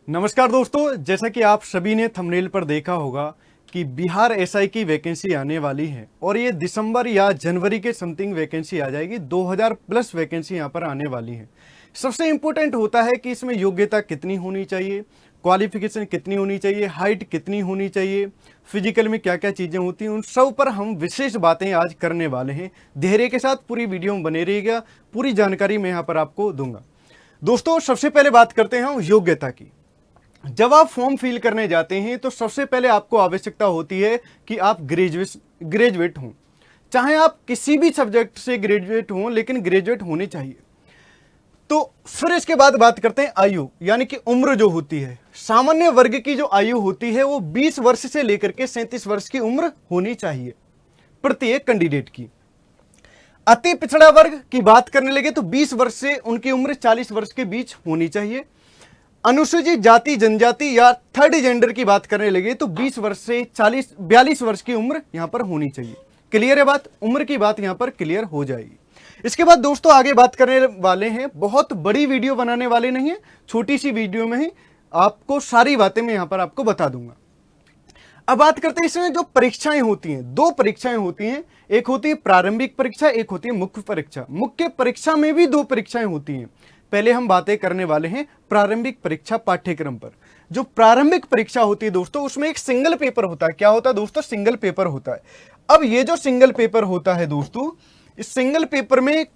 नमस्कार दोस्तों, जैसा कि आप सभी ने थंबनेल पर देखा होगा कि बिहार एसआई की वैकेंसी आने वाली है और ये दिसंबर या जनवरी के समथिंग वैकेंसी आ जाएगी। 2000 प्लस वैकेंसी यहाँ पर आने वाली है। सबसे इंपॉर्टेंट होता है कि इसमें योग्यता कितनी होनी चाहिए, क्वालिफिकेशन कितनी होनी चाहिए, हाइट कितनी होनी चाहिए, फिजिकल में क्या क्या चीज़ें होती हैं, उन सब पर हम विशेष बातें आज करने वाले हैं। धैर्य के साथ पूरी वीडियो में बने रहिएगा, पूरी जानकारी मैं यहाँ पर आपको दूंगा। दोस्तों, सबसे पहले बात करते हैं हम योग्यता की। जब आप फॉर्म फिल करने जाते हैं तो सबसे पहले आपको आवश्यकता होती है कि आप ग्रेजुएट हों। चाहे आप किसी भी सब्जेक्ट से ग्रेजुएट हों, लेकिन ग्रेजुएट होने चाहिए। तो फिर इसके बाद बात करते हैं आयु, यानी कि उम्र जो होती है। सामान्य वर्ग की जो आयु होती है वो 20 वर्ष से लेकर के 37 वर्ष की उम्र होनी चाहिए प्रत्येक कैंडिडेट की। अति पिछड़ा वर्ग की बात करने लगे तो 20 वर्ष से उनकी उम्र 40 वर्ष के बीच होनी चाहिए। अनुसूचित जाति जनजाति या थर्ड जेंडर की बात करने लगे तो 20 वर्ष से 42 वर्ष की उम्र यहां पर होनी चाहिए। क्लियर है बात? उम्र की बात यहां पर क्लियर हो जाएगी। इसके बाद दोस्तों आगे बात करने वाले हैं, बहुत बड़ी वीडियो बनाने वाले नहीं है, छोटी सी वीडियो में ही आपको सारी बातें मैं यहां पर आपको बता दूंगा। अब बात करते हैं इसमें जो परीक्षाएं होती हैं। दो परीक्षाएं होती हैं, एक होती है प्रारंभिक परीक्षा, एक होती है मुख्य परीक्षा। मुख्य परीक्षा में भी दो परीक्षाएं होती हैं। पहले हम बातें करने वाले हैं प्रारंभिक परीक्षा पाठ्यक्रम पर। जो प्रारंभिक परीक्षा होती है दोस्तों, उसमें एक सिंगल पेपर होता है। क्या होता है दोस्तों? सिंगल पेपर होता है। अब ये जो सिंगल पेपर होता है दोस्तों, इस सिंगल पेपर में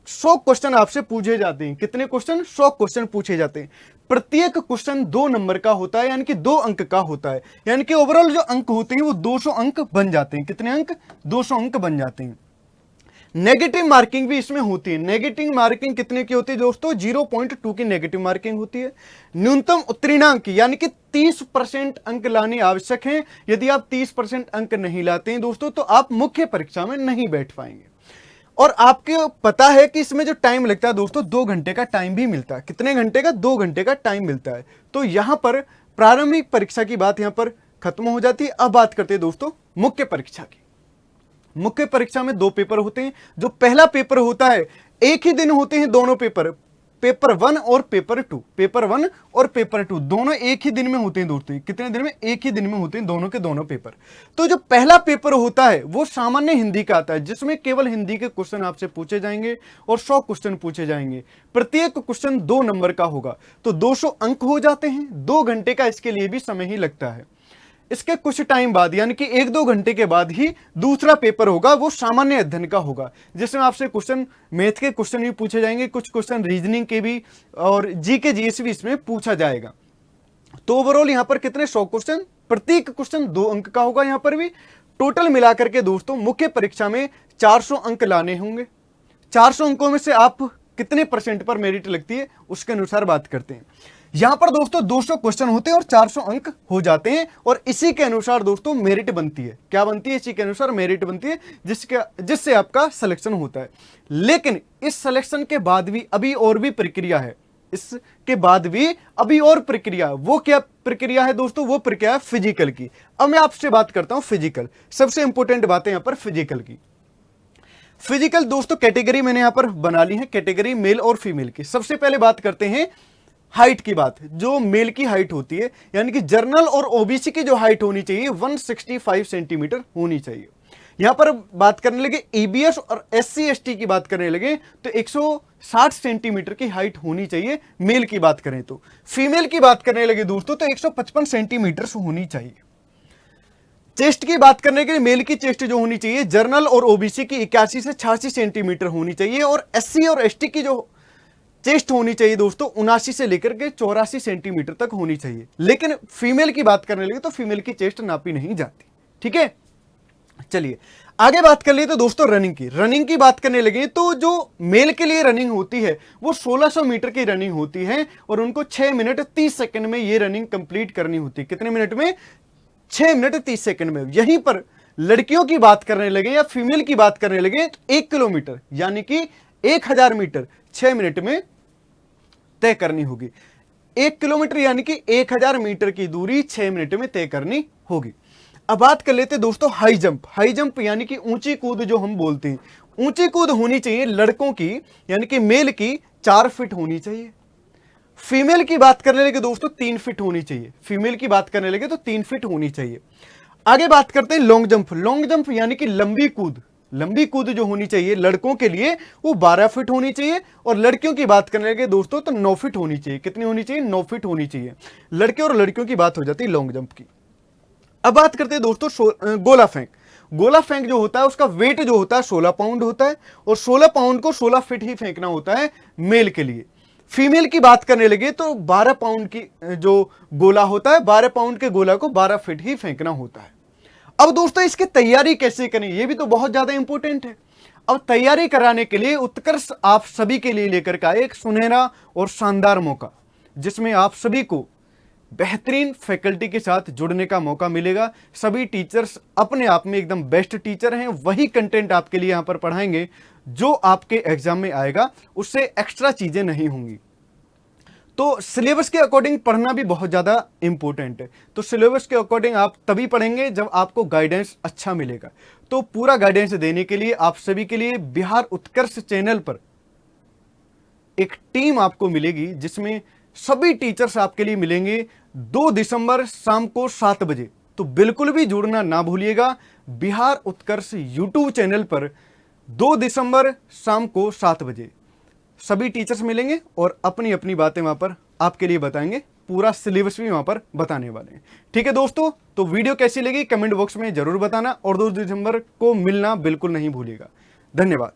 100 क्वेश्चन आपसे पूछे जाते हैं। कितने क्वेश्चन? 100 क्वेश्चन पूछे जाते हैं। प्रत्येक क्वेश्चन 2 नंबर का होता है, यानी कि 2 अंक का होता है। यानी कि ओवरऑल जो अंक होते हैं वो 200 अंक बन जाते हैं। कितने अंक? 200 अंक बन जाते हैं। नेगेटिव मार्किंग भी इसमें होती है। नेगेटिव मार्किंग कितने की होती है दोस्तों? 0.2 की नेगेटिव मार्किंग होती है। न्यूनतम उत्तीर्णांक यानी कि 30% अंक लाने आवश्यक हैं। यदि आप 30% अंक नहीं लाते हैं दोस्तों तो आप मुख्य परीक्षा में नहीं बैठ पाएंगे। और आपको पता है कि इसमें जो टाइम लगता है दोस्तों, 2 घंटे का टाइम भी मिलता है। कितने घंटे का? 2 घंटे का टाइम मिलता है। तो यहां पर प्रारंभिक परीक्षा की बात यहां पर खत्म हो जाती है। अब बात करते हैं दोस्तों मुख्य परीक्षा की। मुख्य परीक्षा में 2 पेपर होते हैं। जो पहला पेपर होता है, एक ही दिन होते हैं दोनों पेपर, पेपर 1 और पेपर 2। पेपर 1 और पेपर 2 दोनों एक ही दिन में होते हैं दोस्तों। कितने दिन में? एक ही दिन में होते हैं दोनों के दोनों पेपर। तो जो पहला पेपर होता है वो सामान्य हिंदी का आता है, जिसमें केवल हिंदी के क्वेश्चन आपसे पूछे जाएंगे और 100 क्वेश्चन पूछे जाएंगे। प्रत्येक क्वेश्चन 2 नंबर का होगा, तो 200 अंक हो जाते हैं। 2 घंटे का इसके लिए भी समय ही लगता है। इसके कुछ टाइम बाद, यानी कि 1-2 घंटे के बाद ही दूसरा पेपर होगा, वो सामान्य अध्ययन का होगा, जिसमें आपसे क्वेश्चन, मैथ के क्वेश्चन भी पूछे जाएंगे, कुछ क्वेश्चन रीजनिंग के भी और जीके जीएस भी इसमें पूछा जाएगा। तो ओवरऑल यहां पर कितने? 100 क्वेश्चन, प्रत्येक क्वेश्चन 2 अंक का होगा। यहां पर भी टोटल मिलाकर के दोस्तों मुख्य परीक्षा में 400 अंक लाने होंगे। 400 अंकों में से आप कितने % पर मेरिट लगती है उसके अनुसार बात करते हैं। यहां पर दोस्तों 200 क्वेश्चन होते हैं और 400 अंक हो जाते हैं, और इसी के अनुसार दोस्तों मेरिट बनती है। क्या बनती है? इसी के अनुसार मेरिट बनती है, जिससे आपका सिलेक्शन होता है। लेकिन इस सिलेक्शन के बाद भी अभी और भी प्रक्रिया है। इसके बाद भी अभी और प्रक्रिया, वो क्या प्रक्रिया है दोस्तों? वो प्रक्रिया है फिजिकल की। अब मैं आपसे बात करता हूं फिजिकल। सबसे इंपॉर्टेंट बात है यहां पर फिजिकल की। फिजिकल दोस्तों कैटेगरी मैंने यहां पर बना ली है, कैटेगरी मेल और फीमेल की। सबसे पहले बात करते हैं हाइट की बात। जो मेल की हाइट होती है, यानी कि जनरल और ओबीसी की जो हाइट होनी चाहिए 165 सेंटीमीटर होनी चाहिए। यहां पर बात करने लगे ईबीएस और एससी एसटी की बात करने लगे तो 160 सेंटीमीटर की हाइट होनी चाहिए मेल की बात करें तो। फीमेल की बात करने लगे दोस्तों तो 155 सेंटीमीटर होनी चाहिए। चेस्ट की बात करने के लिए मेल की चेस्ट जो होनी चाहिए जनरल और ओबीसी की 81 से 86 सेंटीमीटर होनी चाहिए, और एससी और एसटी की जो चेस्ट होनी चाहिए दोस्तों 79 से लेकर के 84 सेंटीमीटर तक होनी चाहिए। लेकिन फीमेल की बात करने लगे तो फीमेल की चेस्ट नापी नहीं जाती। ठीक है, चलिए आगे बात कर लिए तो दोस्तों रनिंग की बात करने लगे तो जो मेल के लिए रनिंग होती है वो 1600 मीटर की रनिंग होती है, और उनको 6 मिनट 30 सेकंड में ये रनिंग कंप्लीट करनी होती है। कितने मिनट में? 6 मिनट 30 सेकंड में। यहीं पर लड़कियों की बात करने लगे या फीमेल की बात करने लगे तो 1 किलोमीटर यानी कि 1000 मीटर 6 मिनट में तय करनी होगी। 1 किलोमीटर यानी कि 1000 मीटर की दूरी 6 मिनट में तय करनी होगी। अब बात कर लेते दोस्तों हाई जंप यानी कि ऊंची कूद जो हम बोलते हैं। ऊंची कूद होनी चाहिए लड़कों की, यानी कि मेल की 4 फीट होनी चाहिए। फीमेल की बात करने लगे दोस्तों 3 फीट होनी चाहिए, फीमेल की बात करने लगे तो 3 फीट होनी चाहिए। आगे बात करते हैं लॉन्ग जंप। लॉन्ग जंप यानी कि लंबी कूद, लंबी कूद जो होनी चाहिए लड़कों के लिए वो 12 फीट होनी चाहिए, और लड़कियों की बात करने लगे दोस्तों तो 9 फीट होनी चाहिए। कितनी होनी चाहिए? 9 फीट होनी चाहिए। लड़के और लड़कियों की बात हो जाती है लॉन्ग जंप की। अब बात करते हैं दोस्तों गोला फेंक। गोला फेंक जो होता है उसका वेट जो होता है 16 पाउंड होता है, और 16 पाउंड को 16 फीट ही फेंकना होता है मेल के लिए। फीमेल की बात करने लगे तो 12 पाउंड की जो गोला होता है, 12 पाउंड के गोला को 12 फीट ही फेंकना होता है। अब दोस्तों इसकी तैयारी कैसे करें, ये भी तो बहुत ज्यादा इंपॉर्टेंट है। अब तैयारी कराने के लिए उत्कर्ष आप सभी के लिए लेकर का एक सुनहरा और शानदार मौका, जिसमें आप सभी को बेहतरीन फैकल्टी के साथ जुड़ने का मौका मिलेगा। सभी टीचर्स अपने आप में एकदम बेस्ट टीचर हैं, वही कंटेंट आपके लिए यहां पर पढ़ाएंगे जो आपके एग्जाम में आएगा, उससे एक्स्ट्रा चीजें नहीं होंगी। तो सिलेबस के अकॉर्डिंग पढ़ना भी बहुत ज़्यादा इंपॉर्टेंट है। तो सिलेबस के अकॉर्डिंग आप तभी पढ़ेंगे जब आपको गाइडेंस अच्छा मिलेगा। तो पूरा गाइडेंस देने के लिए आप सभी के लिए बिहार उत्कर्ष चैनल पर एक टीम आपको मिलेगी, जिसमें सभी टीचर्स आपके लिए मिलेंगे 2 दिसंबर शाम को 7 बजे। तो बिल्कुल भी जुड़ना ना भूलिएगा बिहार उत्कर्ष यूट्यूब चैनल पर 2 दिसंबर शाम को 7 बजे सभी टीचर्स मिलेंगे और अपनी अपनी बातें वहां पर आपके लिए बताएंगे, पूरा सिलेबस भी वहां पर बताने वाले हैं। ठीक है दोस्तों, तो वीडियो कैसी लगी कमेंट बॉक्स में जरूर बताना, और 2 दिसंबर को मिलना बिल्कुल नहीं भूलिएगा। धन्यवाद।